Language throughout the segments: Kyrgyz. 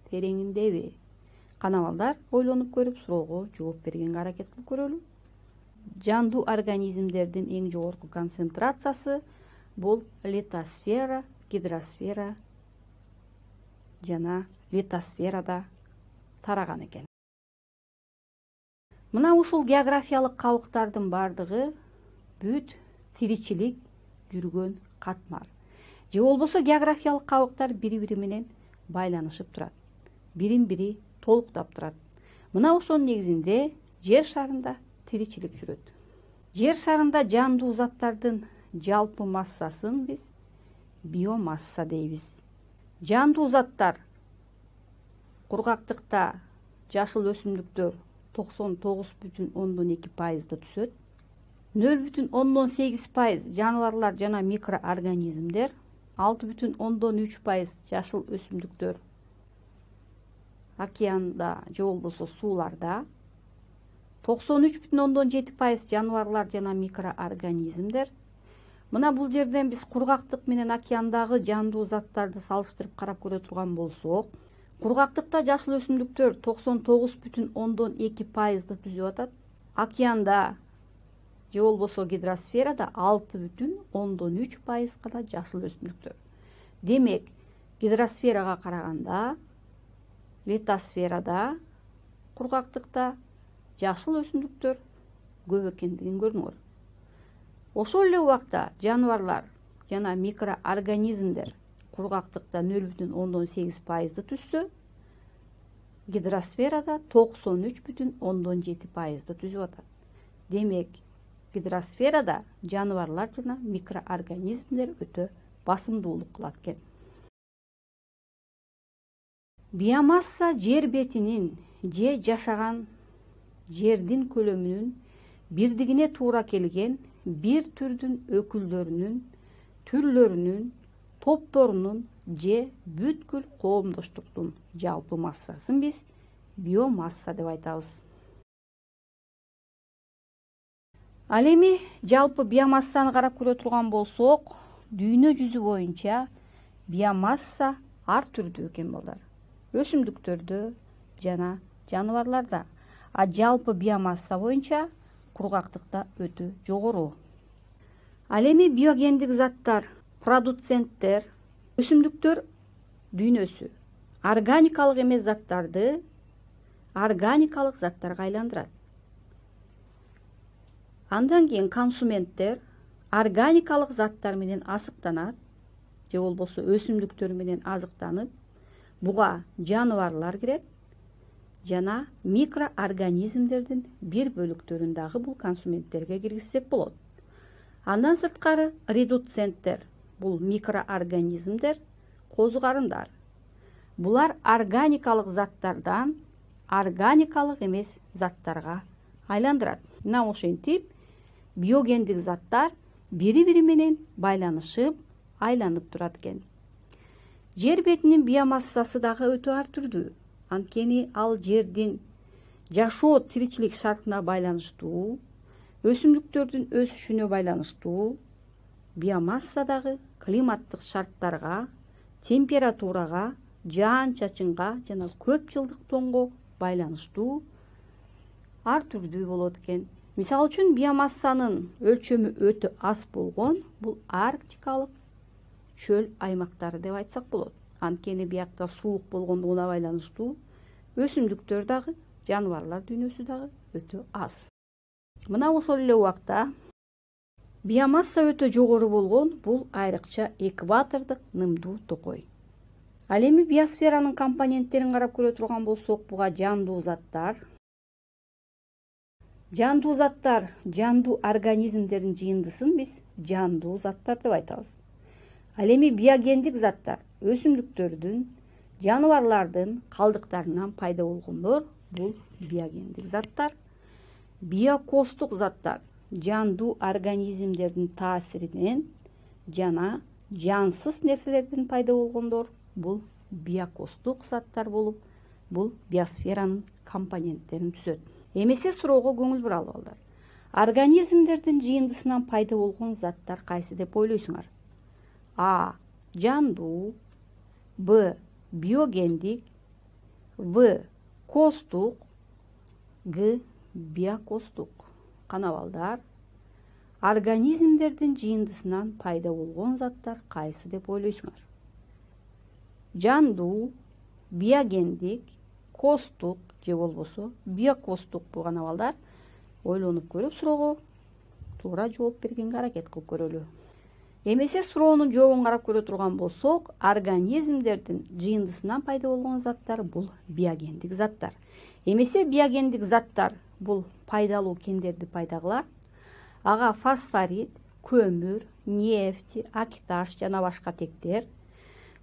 тереңиндеби? Кана балдар, ойлонуп көрүп суроого жооп бергенге аракет кылып көрөлү. Жандуу организмдердин эң жогорку концентрациясы бул литосфера, гидросфера жана литосферада тараган экен. Мына ушул географиялык кабыктардын бардыгы бүт тиричилик жүргөн катмар. Же болбосо географиялык кабыктар бири-бири менен байланышып турат. Бирин-бири толуктап турат. Мына ошонун негизинде жер шарында тиричилик жүрөт. Жер шарында жандуу заттардын жалпы массасын биз биомасса дейбиз. Жандуу заттар кургактыкта жашыл өсүмдүктөр 99,2% түшөт. 0,8% жаныбарлар жана микроорганизмдер, 6,3% жашыл өсүмдүктөр океанда же болбосо сууларда, 93,7% жаныбарлар жана микроорганизмдер. Мына бул жерден биз кургактык менен океандагы жандуу заттарды салыштырып карап көрө турган болсок, кургактыкта жашыл өсүмдүктөр 99,2% түзүп атат. Океанда же болбосо гидросферада 6,3% гана жашыл өсүмдүктөр. Демек, гидросферага караганда литосферада кургактыкта жашыл өсүмдүктөр көп экендигин көрдүңөр. Ошол эле убакта жаныбарлар жана микроорганизмдер кургактыкта 0,8% түзсө, гидросферада 93,7% түзүп атат. Демек, гидросферада жаныбарлар жана микроорганизмдер өтө басымдуулук кылат экен. Биомасса жер бетинин же жашаган жердин көлөмүнүн бирдигине туура келген бир түрдүн өкүлдөрүнүн, түрлөрүнүн, топторунун же бүткүл коомдоштуктун жалпы массасын биз биомасса деп айтабыз. Ал эми жалпы биомассаны карап көрө турган болсок, дүйнө жүзү боюнча биомасса ар түрдүү экен балдар. Өсүмдүктөрдө жана жаныбарларда. А жалпы биомасса боюнча кургактыкта өтө жогору. Ал эми биогендик заттар, продуценттер, өсүмдүктөр дүйнөсү органикалык эмес заттарды органикалык заттарга айландырат. Андан кийин консументтер органикалык заттар менен азыктанат, же болбосо өсүмдүктөр менен азыктанып, буга жаныбарлар кирет жана микроорганизмдердин бир бөлүктөрүн дагы бул консументтерге киргизсек болот. Андан сырткары редуценттер, бул микроорганизмдер, козу карындар. Булар органикалык заттардан органикалык эмес заттарга айландырат. Мына ошентип биогендик заттар бири-бири менен байланышып, айланып турат экен. Жер бетинин биомассасы дагы өтө ар түрдүү. Анткени ал жердин жашоо тиричилик шартына байланыштуу, өсүмдүктөрдүн өсүшүнө байланыштуу, биомасса дагы климаттык шарттарга, температурага, жаан-чачынга жана көп жылдык тоңго байланыштуу ар түрдүү болот экен. Мисалы үчүн биомассанын өлчөмү өтө аз болгон бул арктикалык чөл аймактары деп айтсак болот. Анткени биякта суук болгондугуна байланыштуу өсүмдүктөр дагы, жаныбарлар дүйнөсү дагы өтө аз. Мына ошол эле убакта биомасса өтө жогору болгон бул айрыкча экватордук нымдуу токой. Ал эми биосферанын компоненттерин карап көрө турган болсок, буга жандуу заттар, жандуу организмдердин жыйындысын биз жандуу заттар деп айтабыз. Ал эми биогендик заттар, өсүмдүктөрдүн, жаныбарлардын калдыктарынан пайда болгондор, бул биогендик заттар. Биокостук заттар, жандуу организмдердин таасиринен жана жансыз нерселерден пайда болгондор, бул биокостук заттар болуп, бул биосферанын компоненттерин түзөт. Эмесе суроого көңүл буралы балдар. Организмдердин жыйындысынан пайда болгон заттар кайсы деп ойлойсуңар? А. Жандуу, Б. Биогендик, В. Костук. Г. Биокостук. Кана балдар, организмдердин жыйындысынан пайда болгон заттар кайсы деп ойлойсуңар? Жандуу, биогендик, костук же болбосо биокостук бул кана балдар. Ойлонуп көрүп суроого туура жооп бергенге аракет кылып көрөлү. Эмесе суроонун жообун карап көрө турган болсок, организмдердин жыйындысынан пайда болгон заттар бул биогендик заттар. Эмесе биогендик заттар бул пайдалуу кендерди пайда кылат. Ага фосфорит, көмүр, нефть, акташ жана башка тектер.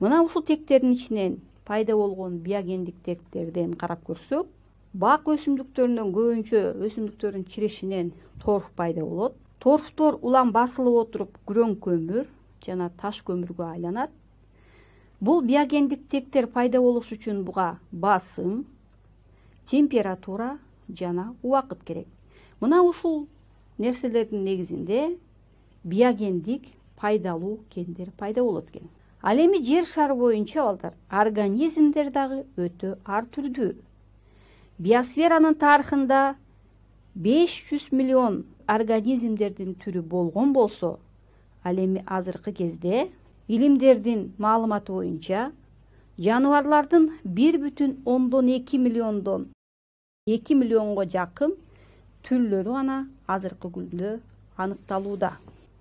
Мына ушул тектердин ичинен пайда болгон биогендик тектерден карап көрсөк, бак өсүмдүктөрүнөн көбүнчө өсүмдүктөрдүн чирешинен торф пайда болот. Торфтор улам басылып отуруп күрөң көмүр жана таш көмүргө айланат. Бул биогендик тектер пайда болуш үчүн буга басым, температура жана убакыт керек. Мына ушул нерселердин негизинде биогендик пайдалуу кендер пайда болот экен. Ал эми жер шары боюнча балдар, организмдер дагы өтө ар түрдүү. Биосферанын тарыхында 500 миллион организмдердин түрү болгон болсо, ал эми азыркы кезде илимдердин маалыматы боюнча жаныбарлардын 1,2 миллиондон 2 миллионго жакын түрлөрү гана азыркы күндө аныкталууда.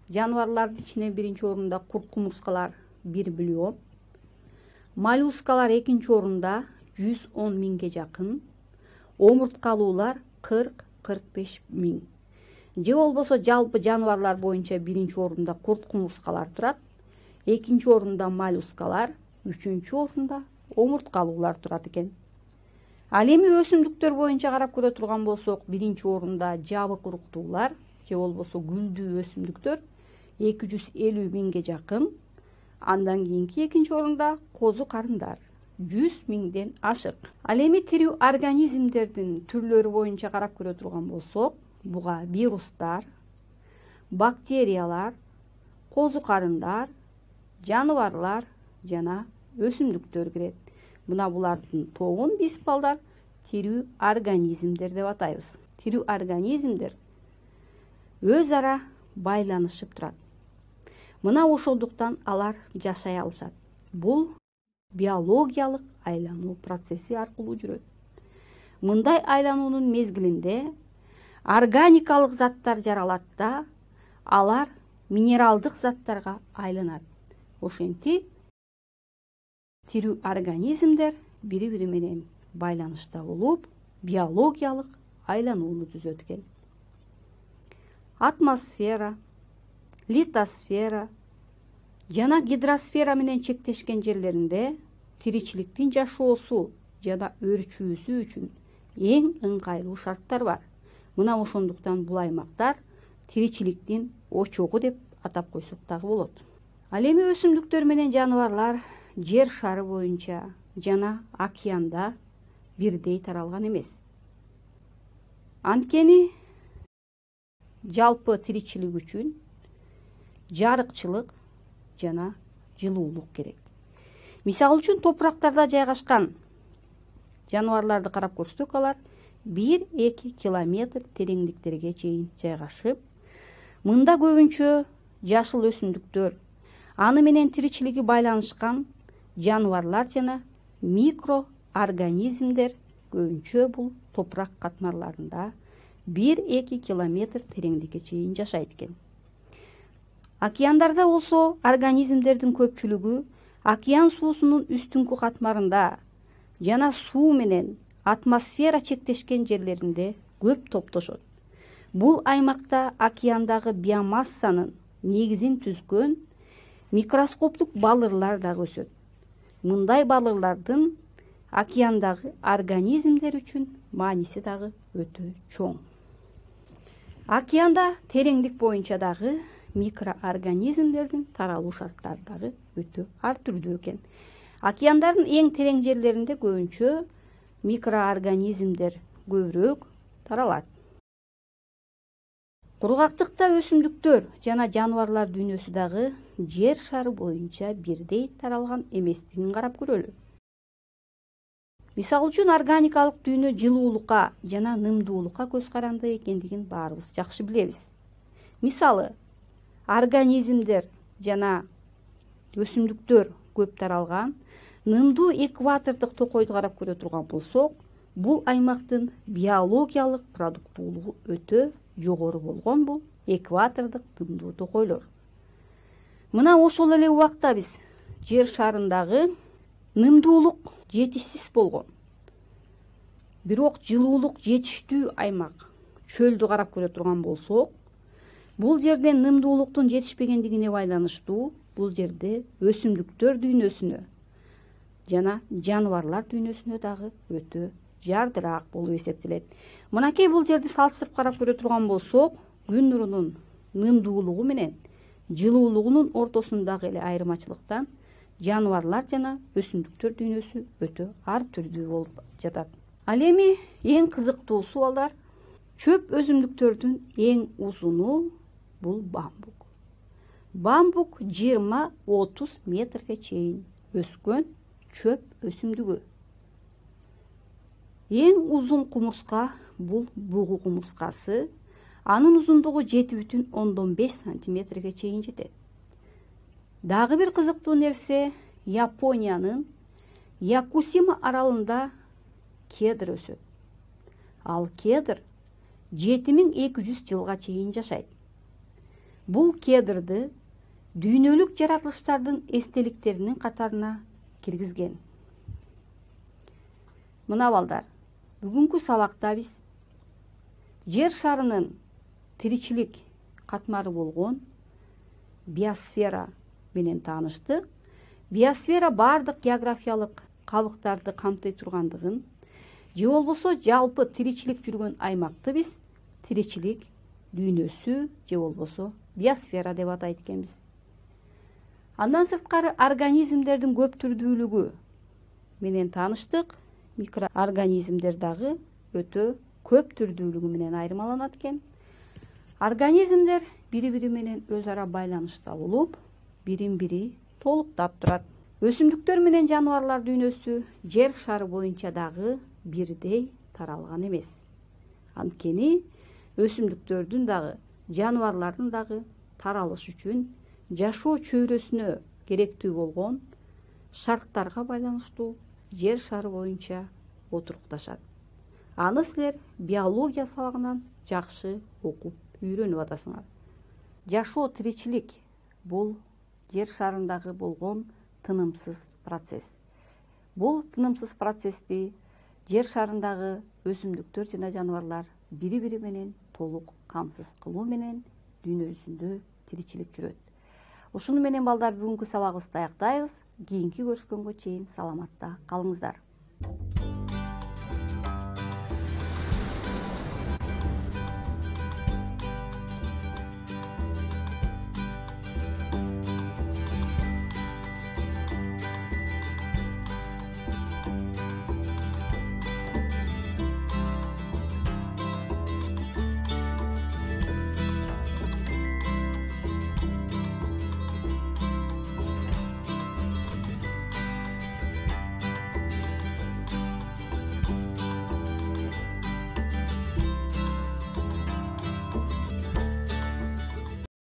Жаныбарлардын ичинен биринчи орунда курт кумурскалар 1 миллион, моллюскалар экинчи орунда 110 миңге жакын, омурткалуулар 40-45 миң. Же болбосо жалпы жаныбарлар боюнча биринчи орунда курт кумурскалар турат, экинчи орунда моллюскалар, үчүнчү орунда омурткалуулар турат экен. Ал эми өсүмдүктөр боюнча карап көрө турган болсок, биринчи орунда жабык уруктуулар же болбосо гүлдүү өсүмдүктөр 250 миңге жакын. Андан кийинки экинчи орунда козу карындар 100 миңден ашык. Ал эми тирүү организмдердин түрлөрү боюнча карап көрө турган болсок, буга вирустар, бактериялар, козу карындар, жаныбарлар жана өсүмдүктөр кирет. Мына булардын тобун биз балдар тирүү организмдер деп атайбыз. Тирүү организмдер өз ара байланышып турат. Мына ошондуктан алар жашай алышат. Бул биологиялык айлануу процесси аркылуу жүрөт. Мындай айлануунун мезгилинде органикалык заттар жаралат да, алар минералдык заттарга айланат. Ошентип тирүү организмдер бири-бири менен байланышта болуп, биологиялык айланууну түзөт экен. Атмосфера, литосфера жана гидросфера менен чектешкен жерлеринде тиричиликтин жашоосу жана өрчүүсү үчүн эң ыңгайлуу шарттар бар. Мына ошондуктан бул аймактар тиричиликтин очогу деп атап койсок дагы болот. Ал эми өсүмдүктөр менен жаныбарлар жер шары боюнча жана океанда бирдей таралган эмес. Анткени жалпы тиричилик үчүн жарыкчылык жана жылуулук керек. Мисалы үчүн топурактарда жайгашкан жаныбарларды карап көрсөк, алар 1-2 километр тереңдиктерге чейин жайгашып, мында көбүнчө жашыл өсүмдүктөр, аны менен тиричилиги байланышкан жаныбарлар жана микроорганизмдер көбүнчө бул топурак катмарларында 1-2 километр тереңдикке чейин жашайт экен. Океандарда болсо организмдердин көпчүлүгү океан суусунун үстүңкү катмарында жана суу менен атмосфера чектешкен жерлеринде көп топтошот. Бул аймакта океандагы биомассанын негизин түзгөн микроскоптук балырлар дагы өсөт. Мындай балырлардын океандагы организмдер үчүн мааниси дагы өтө чоң. Океанда тереңдик боюнча дагы микроорганизмдердин таралуу шарттары дагы өтө ар түрдүү экен. Океандардын эң терең жерлеринде көбүнчө микроорганизмдер көбүрөөк таралат. Кургактыкта өсүмдүктөр жана жаныбарлар дүйнөсү дагы жер шары боюнча бирдей таралган эместигин карап көрөлү. Мисалы үчүн органикалык дүйнө жылуулукка жана нымдуулукка көз каранды экендигин баарыбыз жакшы билебиз. Мисалы, организмдер жана өсүмдүктөр көп таралган нымдуу экватордук токойду карап көрө турган болсок, бул аймактын биологиялык продуктуулугу өтө жогору болгон бул экватордук нымдуу токойлор. Мына ошол эле убакта биз жер шарындагы нымдуулук жетишсиз болгон, бирок жылуулук жетиштүү аймак чөлдү карап көрө турган болсок, бул жерде нымдуулуктун жетишпегендигине байланыштуу бул жерде өсүмдүктөр дүйнөсүнө жана жаныбарлар дүйнөсүнө дагы өтө жардыраак болуп эсептелет. Мынакей бул жерди салыштырып карап көрө турган болсок, күн нурунун нымдуулугу менен жылуулугунун ортосундагы эле айырмачылыктан жаныбарлар жана өсүмдүктөр дүйнөсү өтө ар түрдүү болуп жатат. Ал эми эң кызыктуусу балдар, чөп өсүмдүктөрдүн эң узуну бул бамбук. Бамбук 20-30 метрге чейин өскөн чөп өсүмдүгү. Эң узун кумурска бул бугу кумурскасы, анын узундугу 7,5 сантиметрге чейин жетет. Дагы бир кызыктуу нерсе, Япониянын Якусима аралында кедр өсөт. Ал кедр 7200 жылга чейин жашайт. Бул кедрди дүйнөлүк жаратылыштардын эстеликтеринин катарына киргизген. Мына балдар, бүгүнкү сабакта биз жер шарынын тиричилик катмары болгон биосфера менен тааныштык. Биосфера бардык географиялык кабыктарды камтый тургандыгын, же болбосо жалпы тиричилик жүргөн аймакты биз тиричилик дүйнөсү же болбосо биосфера деп атайт экенбиз. Андан сырткары организмдердин көп түрдүүлүгү менен тааныштык. Микроорганизмдер дагы өтө көп түрдүүлүгү менен айырмаланат экен. Организмдер бири-бири менен өз ара байланышта болуп, бирин-бири толуктап турат. Өсүмдүктөр менен жаныбарлар дүйнөсү жер шары боюнча дагы бирдей таралган эмес. Анткени өсүмдүктөрдүн дагы, жаныбарлардын дагы таралыш үчүн жашоо чөйрөсүнө керектүү болгон шарттарга байланыштуу жер шары боюнча отурукташат. Аны силер биология сабагынан жакшы окуп үйрөнүп атасыңар. Жашоо, тиричилик бул жер шарындагы болгон тынымсыз процесс. Бул тынымсыз процессти жер шарындагы өсүмдүктөр жана жаныбарлар бири-бири менен толук камсыз кылуу менен дүйнө жүзүндө тиричилик жүрөт. Ушуну менен балдар бүгүнкү сабагыбызды аяктайбыз. Кийинки көрүшкөнгө чейин саламатта калыңыздар.